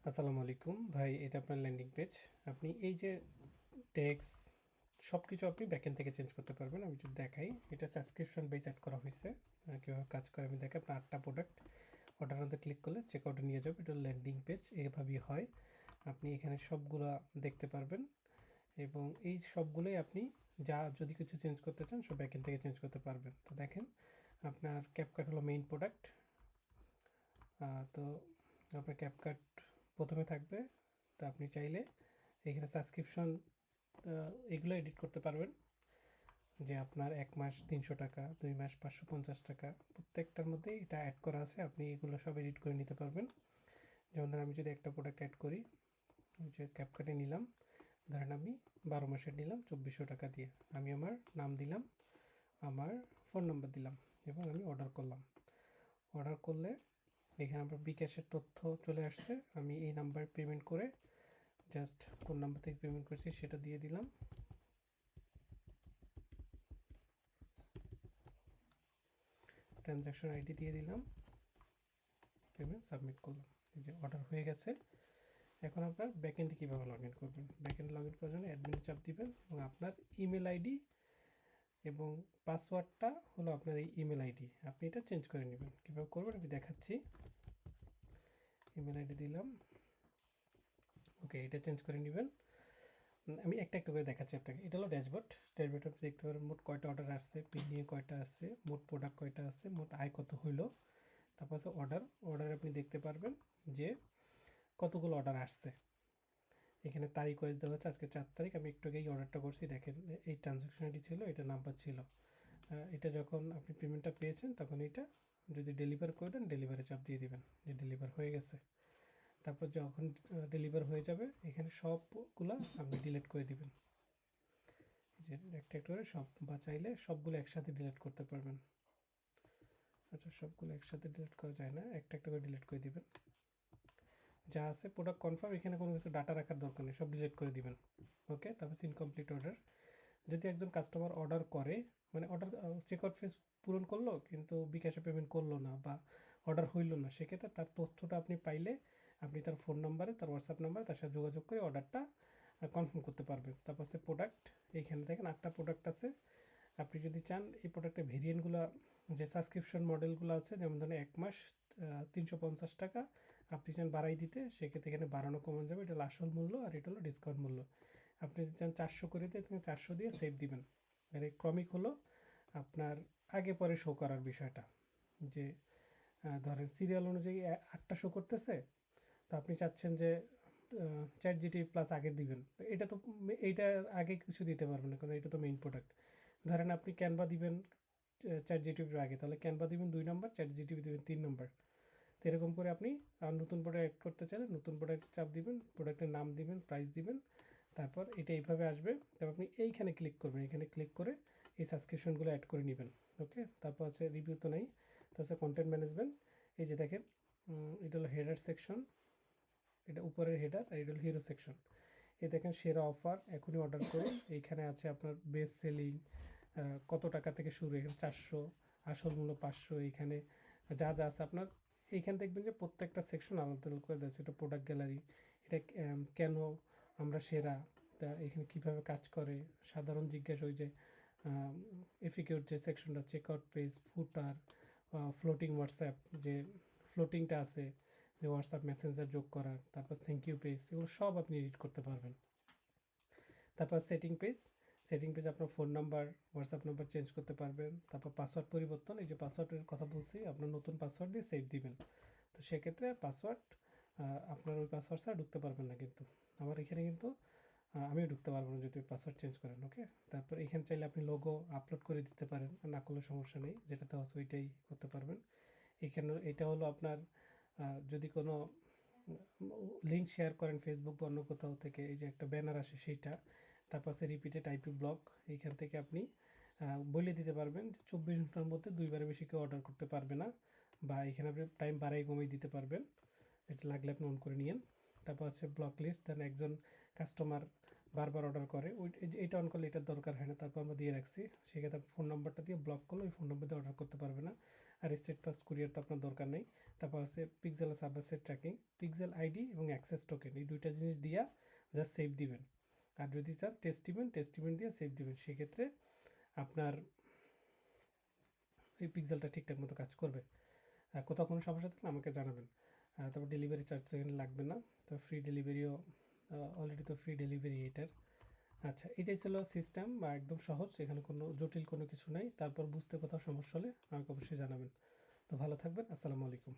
আসসালামু আলাইকুম ভাই, এটা আপনার ল্যান্ডিং পেজ। আপনি এই যে টেক্সট সব কিছু আপনি ব্যাকএন্ড থেকে চেঞ্জ করতে পারবেন। আমি যদি দেখাই, এটা সাবস্ক্রিপশন বেস অ্যাড করা হয়েছে। কীভাবে কাজ করে আমি দেখাই। আপনার 8টা প্রোডাক্ট অর্ডার মধ্যে ক্লিক করলে চেক আউটে নিয়ে যাবে। এটা ল্যান্ডিং পেজ এভাবেই হয়। আপনি এখানে সবগুলা দেখতে পারবেন এবং এই সবগুলোই আপনি যা যদি কিছু চেঞ্জ করতে চান সব ব্যাকএন্ড থেকে চেঞ্জ করতে পারবেন। তো দেখেন, আপনার ক্যাপকাট হলো মেইন প্রোডাক্ট। তো আপনার ক্যাপকাট প্রথমে থাকবে। তো আপনি চাইলে এখানে সাবস্ক্রিপশন এগুলো এডিট করতে পারবেন, যে আপনার 1 মাস 300 টাকা, 2 মাস 550 টাকা, প্রত্যেকটার মধ্যেই এটা অ্যাড করা আছে। আপনি এগুলো সব এডিট করে নিতে পারবেন। যেমন ধরেন আমি যদি একটা প্রোডাক্ট অ্যাড করি, যে ক্যাপকাটে নিলাম, ধরেন আমি 12 মাসের নিলাম 2400 টাকা দিয়ে। আমি আমার নাম দিলাম, আমার ফোন নাম্বার দিলাম এবং আমি অর্ডার করলাম। অর্ডার করলে এখানে আমার বিকাশের তথ্য চলে আসছে। আমি এই নাম্বার পেমেন্ট করে জাস্ট কোন নাম্বার থেকে পেমেন্ট করছি সেটা দিয়ে দিলাম। ট্রানজ্যাকশন আইডি দিয়ে দিলাম, পেমেন্ট সাবমিট করলাম। এই যে অর্ডার হয়ে গেছে। এখন আপনার ব্যাকএন্ডে কীভাবে লগ ইন করবেন? ব্যাকএন্ডে লগ ইন করার জন্য অ্যাডমিনে চাপ দিবেন এবং আপনার ইমেল আইডি এবং পাসওয়ার্ডটা হলো আপনার এই ইমেল আইডি, আপনি এটা চেঞ্জ করে নেবেন। কীভাবে করবেন আমি দেখাচ্ছি। ইমেল আইডি দিলাম, ওকে, এটা চেঞ্জ করে নেবেন। আমি একটা একটা করে দেখাচ্ছি আপনাকে। এটা হলো ড্যাশবোর্ড। ড্যাশবোর্ডে আপনি দেখতে পারেন মোট কয়টা অর্ডার আসছে, পেন্ডিংয়ে কয়টা আছে, মোট প্রোডাক্ট কয়টা আছে, মোট আয় কত হইলো। তারপর আছে অর্ডারে আপনি দেখতে পারবেন যে কতগুলো অর্ডার আসছে। এখানে তারিখ ওয়াইজ দেওয়া হচ্ছে, আজকে 4 তারিখ। আমি একটু আগেই অর্ডারটা করছি, দেখেন এই ট্রানজ্যাকশন আইডি ছিল, এটা নাম্বার ছিল। এটা যখন আপনি পেমেন্টটা পেয়েছেন তখন এটা যদি ডেলিভার করে দেন, ডেলিভারে চাপ দিয়ে দিবেন যে ডেলিভার হয়ে গেছে। তারপর যখন ডেলিভার হয়ে যাবে এখানে সবগুলা আপনি ডিলিট করে দিবেন। যে একটা একটা করে সব, বা চাইলে সবগুলো একসাথে ডিলিট করতে পারবেন। আচ্ছা, সবগুলো একসাথে ডিলিট করা যায় না, একটা একটা করে ডিলিট করে দিবেন। যা আছে প্রোডাক্ট কনফার্ম, এখানে কোনো কিছু ডাটা রাখার দরকার নেই, সব ডিলিট করে দিবেন। ওকে, তারপর ইনকমপ্লিট অর্ডার। যদি একজন কাস্টমার অর্ডার করে, মানে অর্ডার চেক আউট ফেস পূরণ করলো কিন্তু বিকাশে পেমেন্ট করলো না বা অর্ডার হইল না, সেক্ষেত্রে তার তথ্যটা আপনি পাইলে আপনি তার ফোন নাম্বারে, তার হোয়াটসঅ্যাপ নাম্বারে তার সাথে যোগাযোগ করে অর্ডারটা কনফার্ম করতে পারবেন। তারপর সে প্রোডাক্ট, এইখানে দেখেন 8টা প্রোডাক্ট আছে। আপনি যদি চান এই প্রোডাক্টের ভেরিয়েন্টগুলো, যে সাবস্ক্রিপশন মডেলগুলো আছে, যেমন ধরেন 1 মাস 350 টাকা, আপনি চান বাড়াই দিতে, সেক্ষেত্রে এখানে বাড়ানো কমন যাবে। এটা হলো আসল মূল্য আর এটা হলো ডিসকাউন্ট মূল্য। আপনি যদি চান 400 করে দিয়ে, তুমি 400 দিয়ে সেভ দিবেন। আর এই ক্রমিক হলো আপনার আগে পরে শো করার বিষয়টা, যে ধরেন সিরিয়াল অনুযায়ী 8টা শো করতেছে, তো আপনি চাচ্ছেন যে চ্যাট জিটি প্লাস আগে দিবেন। এটা তো এইটার আগে কিছু দিতে পারবেন না, কারণ এটা তো মেইন প্রোডাক্ট। ধরেন আপনি ক্যানভা দিবেন চ্যাট জিটিপির আগে, তাহলে ক্যানভা দিবেন 2 নম্বর, চ্যাট জিটিপি দিবেন 3 নম্বর। তো এরকম করে আপনি নতুন প্রোডাক্ট অ্যাড করতে চাইলে নতুন প্রোডাক্ট চাপ দিবেন, প্রোডাক্টের নাম দিবেন, প্রাইস দিবেন, তারপর এটা এইভাবে আসবে। তারপর আপনি এইখানে ক্লিক করবেন, এখানে ক্লিক করে এই সাবস্ক্রিপশনগুলো অ্যাড করে নেবেন। ওকে, তারপর আছে রিভিউ তো নেই, তারপর কন্টেন্ট ম্যানেজমেন্ট। এই যে দেখেন, এটা হলো হেডার সেকশন, এটা উপরের হেডার, আর এটা হলো হিরো সেকশন। এই দেখেন সেরা অফার, এখনই অর্ডার করুন। এইখানে আছে আপনার বেস্ট সেলিং, কত টাকা থেকে শুরু, এখানে 400, আসল মূল্য 500। এইখানে যা যা আছে আপনার, এইখানে দেখবেন যে প্রত্যেকটা সেকশন আলাদা আলাদা করে দেওয়া আছে। এটা প্রোডাক্ট গ্যালারি, এটা কেন আমরা সেরা, তা এখানে কীভাবে কাজ করে, সাধারণ জিজ্ঞাসা, ওই যে এফিকিউর যে সেকশনটা, চেক আউট পেজ, ফুটার, ফ্লোটিং হোয়াটসঅ্যাপ, যে ফ্লোটিংটা আছে, যে হোয়াটসঅ্যাপ মেসেঞ্জার যোগ করার, তারপর থ্যাংক ইউ পেজ, এগুলো সব আপনি এডিট করতে পারবেন। তারপর সেটিং পেজ আপনার phone number, WhatsApp number change করতে পারবেন। তারপর পাসওয়ার্ড পরিবর্তন, এই যে পাসওয়ার্ডের কথা বলছি, আপনার নতুন পাসওয়ার্ড দিয়ে সেভ দিবেন। তো সেক্ষেত্রে পাসওয়ার্ড, আপনার ওই পাসওয়ার্ড ছাড়া ঢুকতে পারবেন না। কিন্তু আমার এখানে কিন্তু আমিও ঢুকতে পারবো না যদি পাসওয়ার্ড চেঞ্জ করেন। ওকে, তারপর এখানে চাইলে আপনি লোগো আপলোড করে দিতে পারেন, আর না করলে সমস্যা নেই, যেটাতে হচ্ছে ওইটাই করতে পারবেন। এখানে এটা হলো আপনার যদি কোনো লিঙ্ক শেয়ার করেন ফেসবুক বা অন্য কোথাও থেকে, এই যে একটা ব্যানার আসে সেইটা। তারপর আছে রিপিটেড আইপি ব্লক, এইখান থেকে আপনি বলে দিতে পারবেন যে 24 ঘন্টার মধ্যে 2বারের বেশি কেউ অর্ডার করতে পারবে না, বা এখানে আপনি টাইম বাড়াই কমিয়ে দিতে পারবেন। এটা লাগলে আপনি অন করে নিন। তারপর আছে ব্লক লিস্ট, দেন একজন কাস্টমার বারবার অর্ডার করে ওই এইটা অন করলে এটার দরকার হয় না, তারপর আমরা দিয়ে রাখছি, সেক্ষেত্রে ফোন নাম্বারটা দিয়ে ব্লক করলে ওই ফোন নাম্বার দিয়ে অর্ডার করতে পারবে না। আর স্টেট পাস কুরিয়ার তো আপনার দরকার নেই। তারপর আছে পিক্সেল সার্ভাসের ট্র্যাকিং, পিক্সেল আইডি এবং অ্যাক্সেস টোকেন, এই দুইটা জিনিস দিয়া জাস্ট সেভ দিবেন। আর যদি চান টেস্টিমেন্ট দিয়ে সেভ দিবেন, সেক্ষেত্রে আপনার এই পিক্সেলটা ঠিকঠাক মতো কাজ করবে। কোথাও কোনো সমস্যা থাকলে আমাকে জানাবেন। তারপর ডেলিভারি চার্জ এখানে লাগবে না, তো ফ্রি ডেলিভারিও অলরেডি তো ফ্রি ডেলিভারি এটার। আচ্ছা, এটাই ছিল সিস্টেম, বা একদম সহজ, এখানে কোনো জটিল কোনো কিছু নাই। তারপর বুঝতে কোথাও সমস্যা হলে আমাকে অবশ্যই জানাবেন। তো ভালো থাকবেন, আসসালামু আলাইকুম।